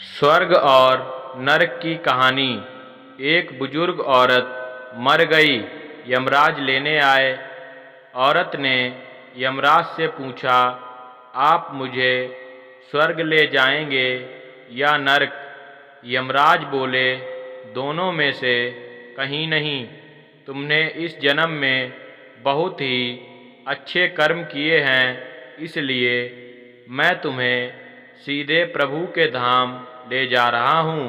स्वर्ग और नरक की कहानी। एक बुजुर्ग औरत मर गई। यमराज लेने आए। औरत ने यमराज से पूछा, आप मुझे स्वर्ग ले जाएंगे या नरक? यमराज बोले, दोनों में से कहीं नहीं। तुमने इस जन्म में बहुत ही अच्छे कर्म किए हैं, इसलिए मैं तुम्हें सीधे प्रभु के धाम ले जा रहा हूँ।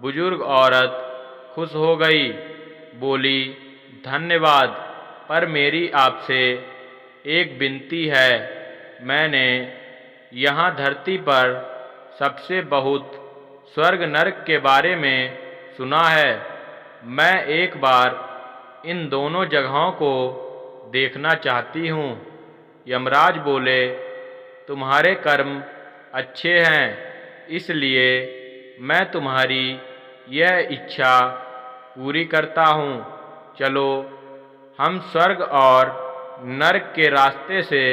बुजुर्ग औरत खुश हो गई, बोली, धन्यवाद, पर मेरी आपसे एक विनती है। मैंने यहाँ धरती पर सबसे बहुत स्वर्ग नरक के बारे में सुना है। मैं एक बार इन दोनों जगहों को देखना चाहती हूँ। यमराज बोले, तुम्हारे कर्म अच्छे हैं, इसलिए मैं तुम्हारी यह इच्छा पूरी करता हूँ। चलो, हम स्वर्ग और नरक के रास्ते से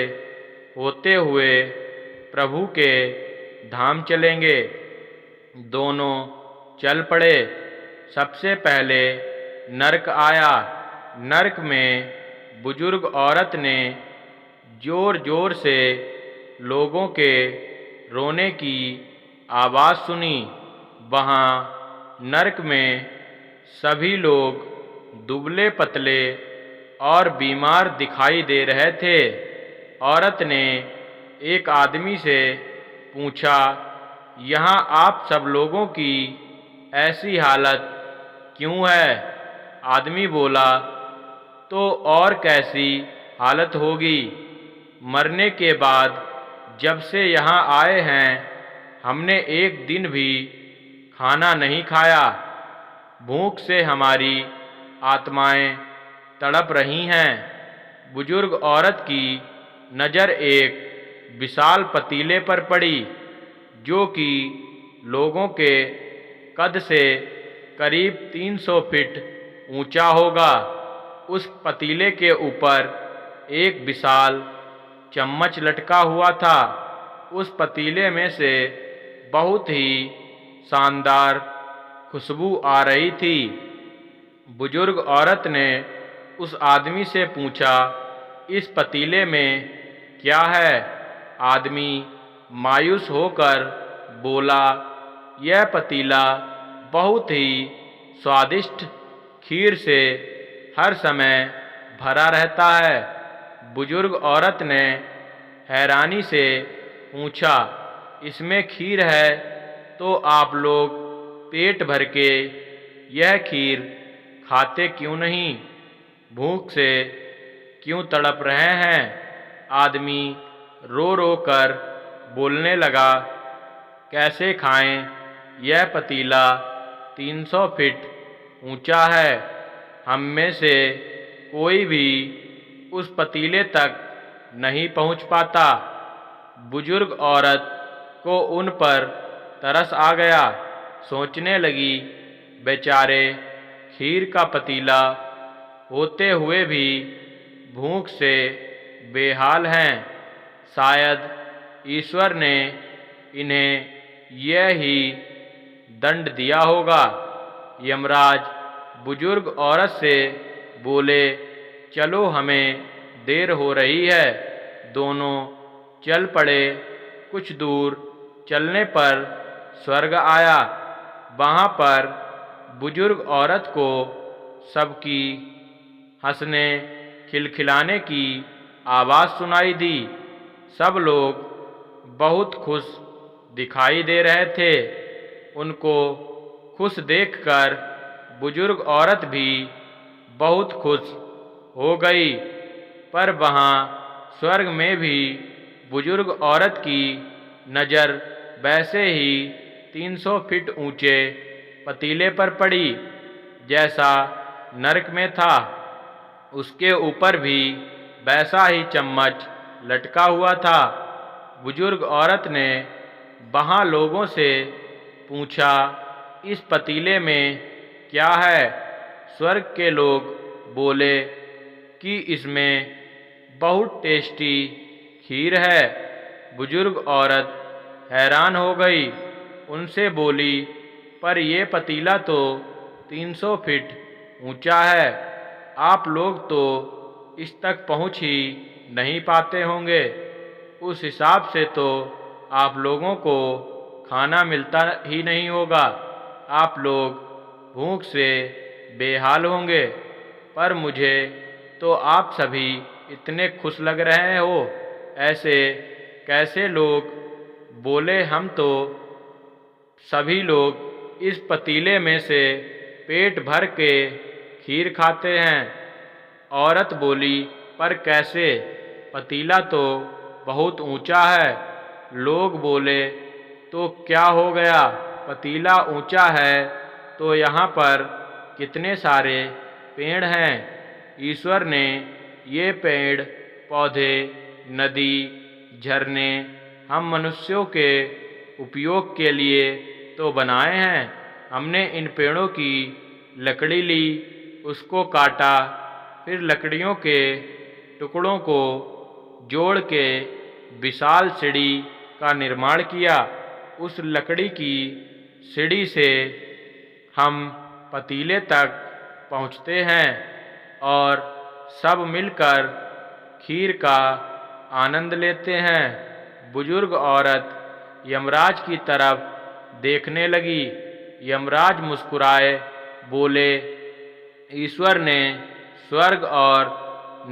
होते हुए प्रभु के धाम चलेंगे। दोनों चल पड़े। सबसे पहले नरक आया। नरक में बुजुर्ग औरत ने जोर जोर से लोगों के रोने की आवाज़ सुनी। वहाँ नरक में सभी लोग दुबले पतले और बीमार दिखाई दे रहे थे। औरत ने एक आदमी से पूछा, यहाँ आप सब लोगों की ऐसी हालत क्यों है? आदमी बोला, तो और कैसी हालत होगी? मरने के बाद जब से यहाँ आए हैं, हमने एक दिन भी खाना नहीं खाया। भूख से हमारी आत्माएं तड़प रही हैं। बुजुर्ग औरत की नज़र एक विशाल पतीले पर पड़ी, जो कि लोगों के कद से करीब 300 फीट ऊंचा होगा। उस पतीले के ऊपर एक विशाल चम्मच लटका हुआ था। उस पतीले में से बहुत ही शानदार खुशबू आ रही थी। बुजुर्ग औरत ने उस आदमी से पूछा, इस पतीले में क्या है? आदमी मायूस होकर बोला, यह पतीला बहुत ही स्वादिष्ट खीर से हर समय भरा रहता है। बुजुर्ग औरत ने हैरानी से पूछा, इसमें खीर है तो आप लोग पेट भर के यह खीर खाते क्यों नहीं? भूख से क्यों तड़प रहे हैं? आदमी रो रो कर बोलने लगा, कैसे खाएं? यह पतीला 300 फीट ऊंचा है। हम में से कोई भी उस पतीले तक नहीं पहुंच पाता। बुजुर्ग औरत को उन पर तरस आ गया। सोचने लगी, बेचारे खीर का पतीला होते हुए भी भूख से बेहाल हैं। शायद ईश्वर ने इन्हें यह ही दंड दिया होगा। यमराज बुजुर्ग औरत से बोले, चलो, हमें देर हो रही है। दोनों चल पड़े। कुछ दूर चलने पर स्वर्ग आया। वहाँ पर बुजुर्ग औरत को सबकी हंसने खिलखिलाने की आवाज़ सुनाई दी। सब लोग बहुत खुश दिखाई दे रहे थे। उनको खुश देखकर बुजुर्ग औरत भी बहुत खुश हो गई। पर वहाँ स्वर्ग में भी बुजुर्ग औरत की नज़र वैसे ही 300 फीट ऊंचे पतीले पर पड़ी, जैसा नरक में था। उसके ऊपर भी वैसा ही चम्मच लटका हुआ था। बुजुर्ग औरत ने वहाँ लोगों से पूछा, इस पतीले में क्या है? स्वर्ग के लोग बोले कि इसमें बहुत टेस्टी खीर है। बुजुर्ग औरत हैरान हो गई। उनसे बोली, पर ये पतीला तो 300 फीट ऊंचा है, आप लोग तो इस तक पहुंच ही नहीं पाते होंगे। उस हिसाब से तो आप लोगों को खाना मिलता ही नहीं होगा, आप लोग भूख से बेहाल होंगे। पर मुझे तो आप सभी इतने खुश लग रहे हो, ऐसे कैसे? लोग बोले, हम तो सभी लोग इस पतीले में से पेट भर के खीर खाते हैं। औरत बोली, पर कैसे? पतीला तो बहुत ऊंचा है। लोग बोले, तो क्या हो गया? पतीला ऊंचा है तो यहाँ पर कितने सारे पेड़ हैं। ईश्वर ने ये पेड़ पौधे, नदी, झरने हम मनुष्यों के उपयोग के लिए तो बनाए हैं। हमने इन पेड़ों की लकड़ी ली, उसको काटा, फिर लकड़ियों के टुकड़ों को जोड़ के विशाल सीढ़ी का निर्माण किया। उस लकड़ी की सीढ़ी से हम पतीले तक पहुँचते हैं और सब मिलकर खीर का आनंद लेते हैं। बुजुर्ग औरत यमराज की तरफ देखने लगी। यमराज मुस्कुराए, बोले, ईश्वर ने स्वर्ग और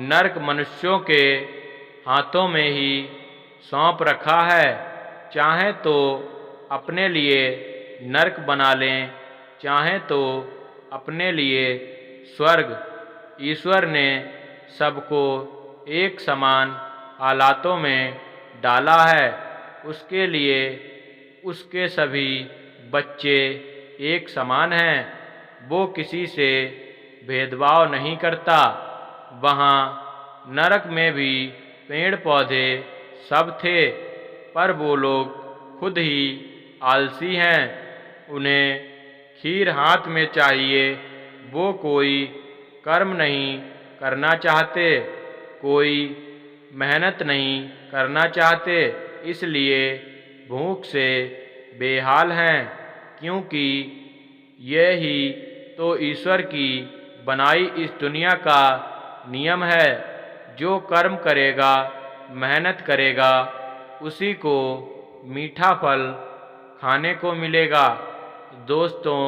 नरक मनुष्यों के हाथों में ही सौंप रखा है। चाहे तो अपने लिए नरक बना लें, चाहे तो अपने लिए स्वर्ग। ईश्वर ने सबको एक समान हालातों में डाला है, उसके लिए उसके सभी बच्चे एक समान हैं। वो किसी से भेदभाव नहीं करता। वहाँ नरक में भी पेड़ पौधे सब थे, पर वो लोग खुद ही आलसी हैं। उन्हें खीर हाथ में चाहिए, वो कोई कर्म नहीं करना चाहते, कोई मेहनत नहीं करना चाहते, इसलिए भूख से बेहाल हैं। क्योंकि यही तो ईश्वर की बनाई इस दुनिया का नियम है। जो कर्म करेगा, मेहनत करेगा, उसी को मीठा फल खाने को मिलेगा। दोस्तों,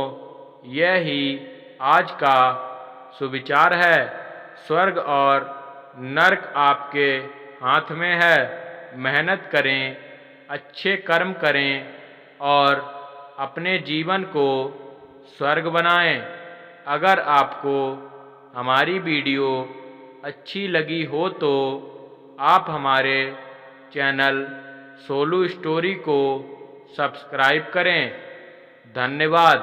यही आज का सुविचार है। स्वर्ग और नरक आपके हाथ में है। मेहनत करें, अच्छे कर्म करें और अपने जीवन को स्वर्ग बनाएं। अगर आपको हमारी वीडियो अच्छी लगी हो तो आप हमारे चैनल सोलू स्टोरी को सब्सक्राइब करें। धन्यवाद।